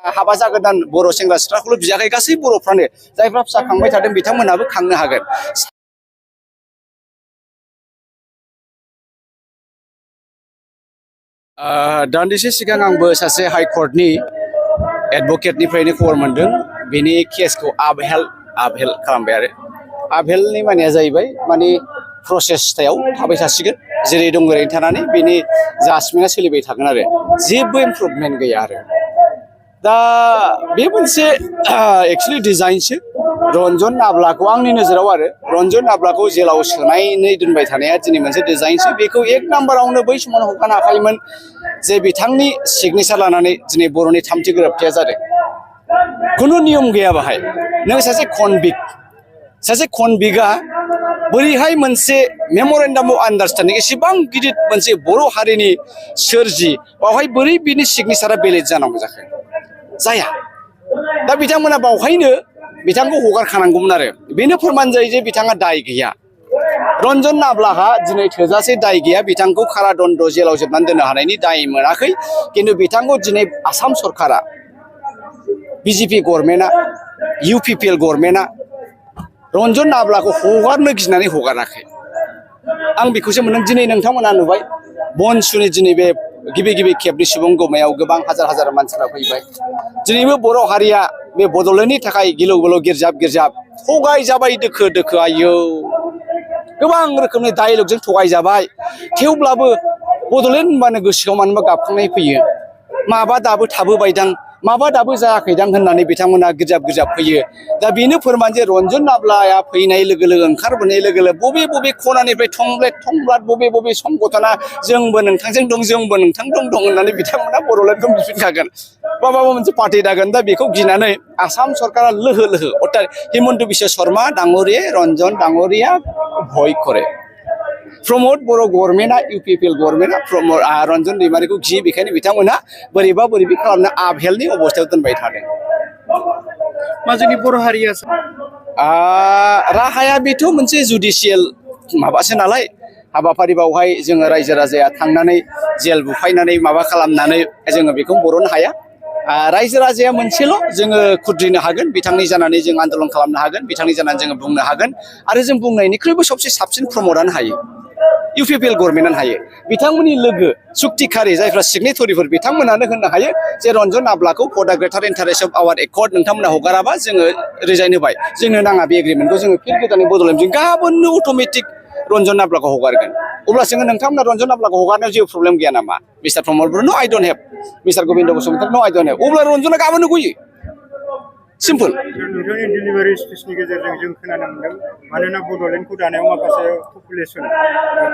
हाबा जागोदान बर' सेंग्रा सिख्लाखौल' बियाखै गासै बर'फ्रानो जायफ्रा फिसा खांबाय थादों बिथांमोनाबो खांनो हागोन। दान्दिसे सिगां आंबो सासे हाइकर्टनि एडभकेटनिफ्रायनो खबर मोनदों बेनि केसखौ आपहेल खालामबाय आरो आपहेलनि मानिया जाहैबाय माने प्रसेस सायाव थाबाय थासिगोन जेरै दं ओरैनो थानानै बेनि जाजमेन्टआ सोलिबाय थागोन आरो जेबो इमप्रुभमेन्ट गैया आरो दा बे मोनसे एक्सुवेलि डिजाइनसो रन्जन नाब्लाखौ आंनि नोजोराव आरो रन्जन नाब्लाखौ जेलाव सोनानै दोनबाय थानाया दिनै मोनसे डिजाइनसो बेखौ एक नाम्बारावनो बै समावनो हगारनो हाखायोमोन जे बिथांनि सिगनेसार लानानै दिनै बर'नि थामथि गोरोबथाया जादों खुनु नियम गैया बाहाय नों सासे कनभिक्टआ बोरैहाय मोनसे मेमरेन्डाम अफ आन्डारस्टेन्डिं एसेबां गिदिर मोनसे बर' हारिनि सोरजि बावहाय बोरै बिनि सिगनेसारा बेलेट जानांगौ जाखो जाया दा बिथांमोना बावहायनो बिथांखौ हगारखानांगौमोन आरो बेनो फोरमान जायो जे बिथाङा दाय गैया रन्जन नाब्लाहा दिनै थोजासे दाय गैया बिथांखौ कारादन्ड जेलाव जोबनानै दोननो हानायनि दाय मोनाखै खिन्थु बिथांखौ दिनै आसाम सरकारा बिजेपि गभर्नमेन्टआ इउपिपिएल गभर्नमेन्टआ रन्जन नाब्लाखौ हगारनो गिनानै हगाराखै आं बेखौसो मोनदों दिनै नोंथांमोना नुबाय बनसुनि दिनै बे गिबि खेबनि सुबुं गमायाव गोबां हाजार मानसिफ्रा फैबाय दिनैबो बर' हारिया बे बड'लेण्डनि थाखाय गिलौ गिलौ गिर्जाब थगायजाबाय दोखो आयौ गोबां रोखोमनि डायलगजों थगायजाबाय थेवब्लाबो बड'लेण्ड होनबानो गोसोआव मानोबा गाबखांनाय फैयो माबा दाबो थाबोबायदां माबा दाबो जायाखैदां होननानै बिथांमोना गिर्जाब फैयो दा बेनो फोरमान जे रन्जन नाब्लाया फैनाय लोगो ओंखारबोनाय लोगो बबे खनानिफ्राय थंब्लाद बबे संगठना जोंबो नोंथांजों दं होननानै बिथांमोना बड'लेण्डखौ बिफिनखागोन बा माबा मोनसे पार्टि दागोन दा बेखौ गिनानै आसाम सरकारा लोहो अर्थात हिमन्त बिश्व शर्मा डाङरिया रन्जन डाङरिया भय करे प्रमद बर' गभर्नमेन्टआ इउपिपिएल गभर्नमेन्टआ रन्जन दैमारिखौ गियो बेखायनो बिथांमोना बोरैबा खालामनो आपहेलनि अबस्थायाव दोनबाय थादों मा जोंनि बर' हारिया राहाया बेथ' मोनसे जुडिसियेल माबासो नालाय हाबाफारि बावहाय जोङो रायजो राजाया थांनानै जेल बुफायनानै माबा खालामनानै जोङो बेखौ बरननो हाया रायजो राजाया मोनसेल' जोङो खुद्रिनो हागोन बिथांनि जानानै जों आन्दलन खालामनो हागोन बिथांनि जानानै जोङो बुंनो हागोन आरो जों बुंनायनिख्रुइबो सबसे साबसिन प्रमदानो हायो इउपिपिएल गभर्नमेन्टआनो हायो बिथांमोननि लोगो सुक्तिखारि जायफ्रा सिगनेटरिफोर बिथांमोनानो होननो हायो जे रन्जन नाब्लाखौ फर दा ग्रेटार इन्टारेस्ट अफ आवार एकर्ड नोंथांमोना हगाराबा जोङो रिजाइन होबाय जोंनो नाङा बे एग्रिमेन्टखौ जोङो फिन गोदानै बदलायनोसै गाबोननो अट'मेटिक रन्जन नाब्लाखौ हगारगोन अब्ला जोङो नोंथांमोना रन्जन नाब्लाखौ हगारनायाव जेबो प्रब्लेम गैया नामा mister Pramod Boro' no I don't have mister Gobinda Basumatary no I don't have अब्ला रन्जना गाबोननो गयो सिम्पल नोंथांनि डिलिभारि स्पिचनि गेजेरजों जों खोनानो मोनदों मानोना बड'लेण्डखौ दानायाव माखासे पपुलेसन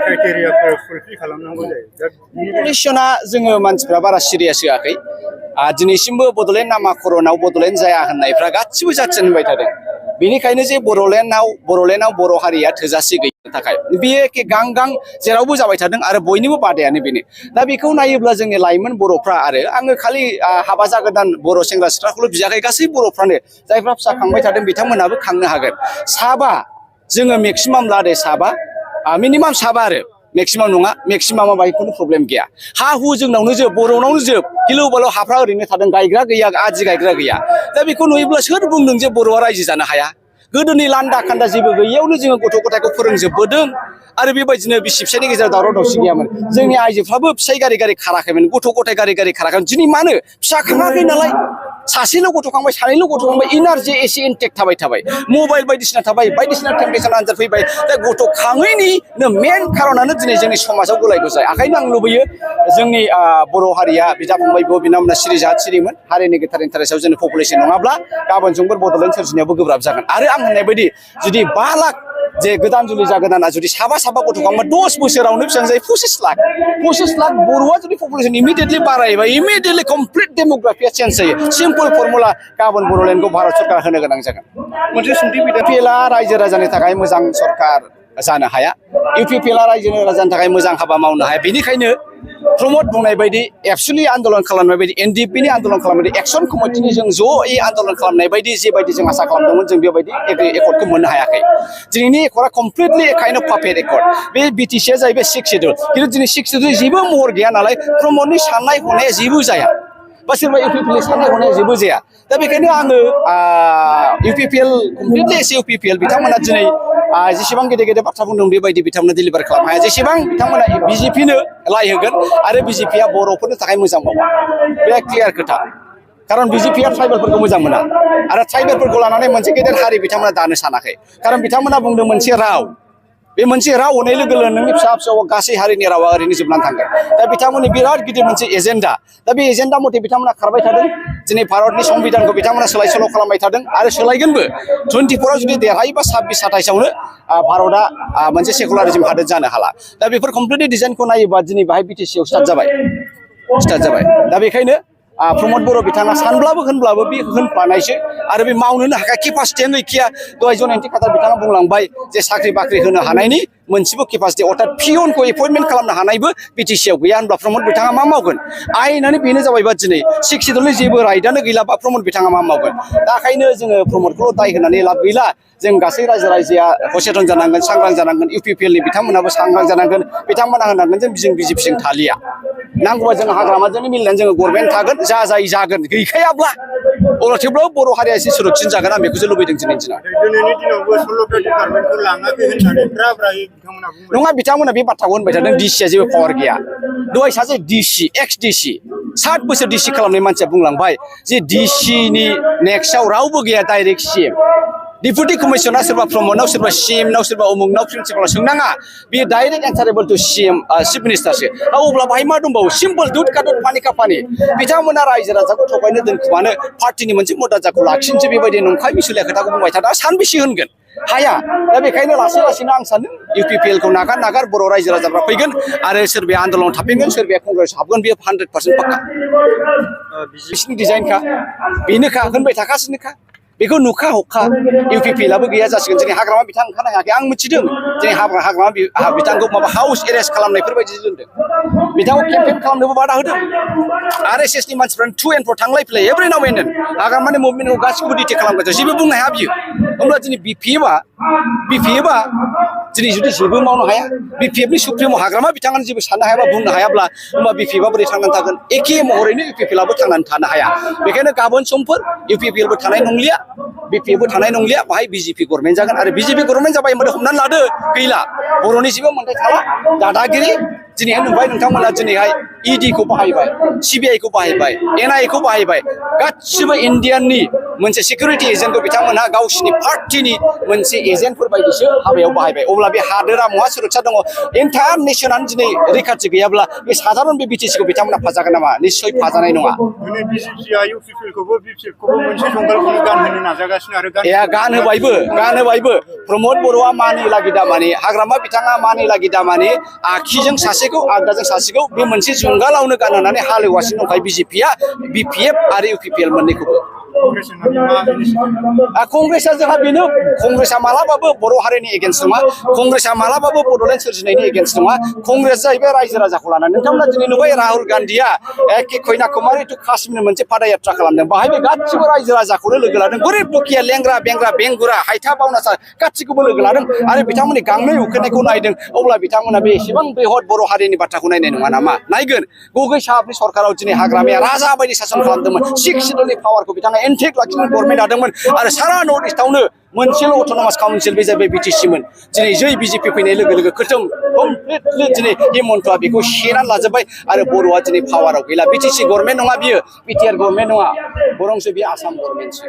क्राइटेरियाफोर फुलफिल खालामनांगौ जायो दा पपुलेसना जोङो मानसिफ्रा बारा सिरियास होआखै दिनैसिमबो बड'लेण्ड नामा कर'नाव बड'लेण्ड जाया होननायफ्रा गासिबो जाथियानो होनबाय थादों बेनिखायनो जे बड'लेण्डआव बर' हारिया थोजासे गैयिनि थाखाय बेयो एखे गां जेरावबो जाबाय थादों आरो बयनिबो बादायानो बेनो दा बेखौ नायोब्ला जोंनि लाइमोन बर'फ्रा आरो आङो खालि हाबा जागोदान बर' सेंग्रा सिख्लाखौल' बियाखै गासै बर'फ्रानो जायफ्रा फिसा खांबाय थादों बिथांमोनाबो खांनो हागोन साबा जोङो मेक्सिमाम लादे साबा मिनिमाम साबा आरो मेक्सिमाम नङा मेक्सिमामा बाहाय खुनु प्रब्लेम गैया हा हु जोंनावनो जोब बर'नावनो जोब गिलु बालु हाफ्रा ओरैनो थादों गायग्रा गैया आदि गायग्रा गैया दा बेखौ नुयोब्ला सोर बुंदों जे बर'आ रायजो जानो हाया गोदोनि लान्दा खान्दा जेबो गैयैयावनो जोङो गथ' गथायखौ फोरोंजोबबोदों आरो बेबायदिनो बिसि फिसायनि गेजेराव दावराव दावसि गैयामोन जोंनि आइजोफ्राबो फिसाय गारि खाराखैमोन गथ' गथाय गारि खाराखैमोन दिनै मानो फिसा खाङाखै नालाय सासेल' गथ' खांबाय सानैल' गथ' खांबाय इनार्जि एसे इनटेक थाबाय मबाइल बायदिसिना थाबाय बायदिसिना टेम्पारेचार आनजाद फैबाय दा गथ' खाङैनिनो मेन खारनानो दिनै जोंनि समाजाव गुलाय गुजाय ओंखायनो आं लुबैयो जोंनि बर' हारिया बिदा फंबाय बिनानावमोना सिरि जाहा सिरिमोन हारिनि गोथार इन्टारेस्टआव जोंनि पपुलेसन नङाब्ला गाबोन जोंबो बड'लेण्ड सोरजिनायावबो गोब्राब जागोन आरो आं होननाय बायदि जुदि 5 लाख जे गोदान जुलि जागोदाना जुदि साबा गथ' खांबा 10 बोसोरावनो बेसेबां जायो 25 लाख बर'आ जुदि पपुलेसन इमिडियेटलि बारायोबा इमिडियेटलि कमप्लिट डेमोग्राफिया चेन्ज जायो सिम्पल फर्मुला गाबोन बड'लेण्डखौ भारत सरकारा होनो गोनां जागोन मोनसे सोंथि इउपिपिएलआ रायजो राजानि थाखाय मोजां सरकार जानो हाया इउपिपिएलआ रायजो राजानि थाखाय मोजां हाबा मावनो हाया बेनिखायनो प्रमद बुंनाय बायदि एबसुलि आन्दलन खालामनाय बायदि एनडिएफबिनि आन्दलन खालामनाय बायदि एक्सन कमिटिनि जों ज'यै आन्दलन खालामनाय बायदि जेबायदि जों आसा खालामदोंमोन जों बेबायदि एकर्डखौ मोननो हायाखै दिनैनि एकर्डआ completely kind of puppet accord बे बिटिसिआ जाहैबाय 6 शेड्युल खिन्थु दिनै 6 शेड्युल जेबो महर गैया नालाय प्रमदनि साननाय हनाया जेबो जाया बा सोरबा इउपिपिएल साननाय हनाया जेबो जाया दा बेखायनो आङो इउपिपिएल कमप्लिटलि एस इउपिपिएल बिथांमोना दिनै जेसेबां गेदेर गेदेर बाथ्रा बुंदों बेबायदि बिथांमोना डिलिभार खालामनो हाया जेसेबां बिथांमोना बिजेपिनो लाइ होगोन आरो बिजेपिया बर'फोरनि थाखाय मोजां मावा बे क्लियार खोथा खारन बिजेपिया ट्राइबेलफोरखौ मोजां मोना आरो ट्राइबेलफोरखौ लानानै मोनसे गेदेर हारि बिथांमोना दानो सानाखै खारन बिथांमोना बुंदों मोनसे राव बे मोनसे राव होनाय लोगो लोगो नोंनि फिसा फिसौ गासै हारिनि रावा ओरैनो जोबनानै थांगोन दा बिथांमोननि बिराद गिदिर मोनसे एजेन्डा दा बे एजेन्डा मथे बिथांमोना खारबाय थादों दिनै भारतनि संबिधानखौ बिथांमोना सोलाय सोल' खालामबाय थादों आरो सोलायगोनबो 24 जुदि देरहायोबा 26 27आवनो भारतआ मोनसे सेकुलारिज्म हादोर जानो हाला दा बेफोर कमप्लिटलि डिजाइनखौ नायोबा दिनै बाहाय बिटिसिआव स्टार्ट जाबाय दा बेखायनो प्रमद बर' बिथाङा सानब्लाबो होनब्लाबो बे होनफ्लानायसो आरो बे मावनोनो हाखाया केपासिटियानो गैखाया दहाय जयन्ति खातार बिथाङा बुंलांबाय जे साख्रि बाख्रि होनो हानायनि मोनसेबो केपासिटि अर्थात पियनखौ एपइन्टमेन्ट खालामनो हानायबो बिटिसिआव गैया होनब्ला प्रमद बिथाङा मा मावगोन आयेनानो बेनो जाबायबा दिनै सिक्सिडलि जेबो राइटआनो गैलाबा प्रमद बिथाङा मा मावगोन दा ओंखायनो जोङो प्रमदखौल' दाय होनानै लाब गैला जों गासै रायजोआ सचेतन जानांगोन सांग्रां जानांगोन इउपिपिएलनि बिथांमोनाबो सांग्रां जानांगोन बिथांमोना होनांगोन जों बिजेपिजों थालिया नांगौबा जों हाग्रामाजोंनो मिलायनानै जोङो गभर्नमेन्ट थागोन जा जाय जागोन गैखायाब्ला अब्ला थेवब्लाबो बर' हारिया एसे सुरक्षित जागोन आं बेखौसो लुबैदों दिनैनि दिनाव दिनैनि दिनावबो 16था डिपार्टमेन्टखौ लाङाखै होननानै ब्रा ब्रायै बिथांमोना बुंबाय नङा बिथांमोना बे बाथ्राखौ होनबाय थादों डिसिआ जेबो पावार गैया दहाय सासे डिसि एक्स डिसि 60 बोसोर डिसि खालामनाय मानसिया बुंलांबाय जे डिसिनि नेक्स्टआव रावबो गैया डाइरेक्ट सिएम डिपुटि कमिशनार सोरबा प्रमदनाव सोरबा सिएमनाव सोरबा उमुगनाव प्रिन्सिपालाव सोंनाङा बेयो डाइरेक्ट एन्सारेबल टु सिएम चिफ मिनिस्टारसो अब्ला बाहाय मा दंबावो सिम्पल दुध का दुध पानि का पानि बिथांमोना रायजो राजाखौ थगायनो दोनखुमानो पार्टिनि मोनसे मर्यादाखौ लाखिनोसो बेबायदि नंखाय मिसुलिया खोथाखौ बुंबाय थादों सानबेसे होनगोन हाया दा बेखायनो लासै लासैनो आं सानो इउपिपिएलखौ नागार बर' रायजो राजाफ्रा फैगोन आरो सोरबाया आन्दोलनाव थाफिनगोन सोरबाया कंग्रेसआव हाबगोन बेयो 100% पाक्का बिसिनि डिजाइनखा बेनोखा होनबाय थाखासिनोखा बेखौ नुखा हखा इउपिपिएलआबो गैया जासिगोन जोंनि हाग्रामा बिथां ओंखारनो हायाखै आं मिथिदों जोंनि हाग्रामा बिथांखौ माबा हाउस एरेस्ट खालामनायफोर बायदि दोनदों बिथांखौ केम्पेइन खालामनोबो बादा होदों आरएसएसनि मानसिफ्रानो टु एन्ड फ्र थांलाय फैलाय एभ्रि नाउ एन्ड देन हाग्रामानि मुभमेन्टखौ गासिखौबो डिटेक्ट खालामगासिनो जेबो बुंनो हाया बियो होमब्ला दिनै बिपिएफआ दिनै जुदि जेबो मावनो हाया बिपिएफनि सुप्रिम हाग्रामा बिथाङानो जेबो साननो हायाबा बुंनो हायाब्ला होमबा बिपिएफआ बोरै थांनानै थागोन एखे महरैनो इउपिपिएलआबो थांनानै थानो हाया बेखायनो गाबोन समफोर इउपिपिएलबो थानाय नंलिया बिपिएफबो थानाय नंलिया बाहाय बिजेपि गभर्नमेन्ट जागोन आरो बिजेपि गभर्नमेन्ट जाबाय होनबाथाय हमनानै लादो गैला बर'नि जेबो मोन्थाय थाला दादागिरि दिनैहाय नुबाय नोंथांमोना दिनैहाय इडिखौ बाहायबाय सिबिआइखौ बाहायबाय एनआइएखौ बाहायबाय गासिबो इन्डियाननि मोनसे सिकिउरिटि एजेन्टखौ बिथांमोनहा गावसिनि पार्टिनि मोनसे एजेन्टफोर बायदिसो हाबायाव बाहायबाय अब्ला बे हादोरा महा सुरक्षा दङ एन्टायार नेसनानो दिनै रैखाथि गैयाब्ला बे साधारन बे बिटिसिखौ बिथांमोना फाजागोन नामा निस्सय फाजानाय नङा दिनै बिजेपिआ इउपिपिएलखौबो बिपिएफखौबो मोनसे जंगालखौनो गानहोनो नाजागासिनो आरो गानहोबायबो प्रमद बर'आ मानि लागि दामानि हाग्रामा बिथाङा मानि लागि दामानि आखिजों सासेखौ आगदाजों सासेखौ बे मोनसे जुंगालावनो गानहोनानै हालेवगासिनो दंखायो बिजेपिआ बिपिएफ आरो इउपिपिएल मोननैखौबो कंग्रेसआ जोंहा बेनो कंग्रेसआ मालाबाबो बर' हारिनि एगेन्स्ट नङा कंग्रेसआ मालाबाबो बड'लेण्ड सोरजिनायनि एगेन्स्ट नङा कंग्रेस जाहैबाय रायजो राजाखौ लानानै नोंथांमोना दिनै नुबाय राहुल गान्धीया एखे कन्याकुमारि टु काश्मीर मोनसे पादयात्रा खालामदों बाहाय बे गासिबो रायजो राजाखौनो लोगो लादों गोरिब दुखिया लेंग्रा बेंग्रा बेंगुरा हायथा बावनासा गासिखौबो लोगो लादों आरो बिथांमोननि गांनाय उखैनायखौ नायदों अब्ला बिथांमोना बे एसेबां बृहद बर' हारिनि बाथ्राखौ नायनाय नङा नामा नायगोन गगै साहाबनि सरकाराव दिनै हाग्रामाया राजा बायदि सासन खालामदोंमोन 6 सिडुलनि पावारखौ बिथाङा एन्टेक लाखिनो गभर्नमेन्ट लादोंमोन आरो सारा नर्थ इस्टआवनो मोनसेल' अट'नमास काउन्सिल बे जाबाय बिटिसिमोन दिनै जै बिजेपि फैनाय लोगो लोगो खोथोम कमप्लिटलि दिनै हिमन्तआ बेखौ सेनानै लाजोब्बाय आरो बर'आ दिनै पावाराव गैला बिटिसि गभर्नमेन्ट नङा बियो बिटिआर गभर्नमेन्ट नङा बरंसो बे आसाम गभर्नमेन्टसो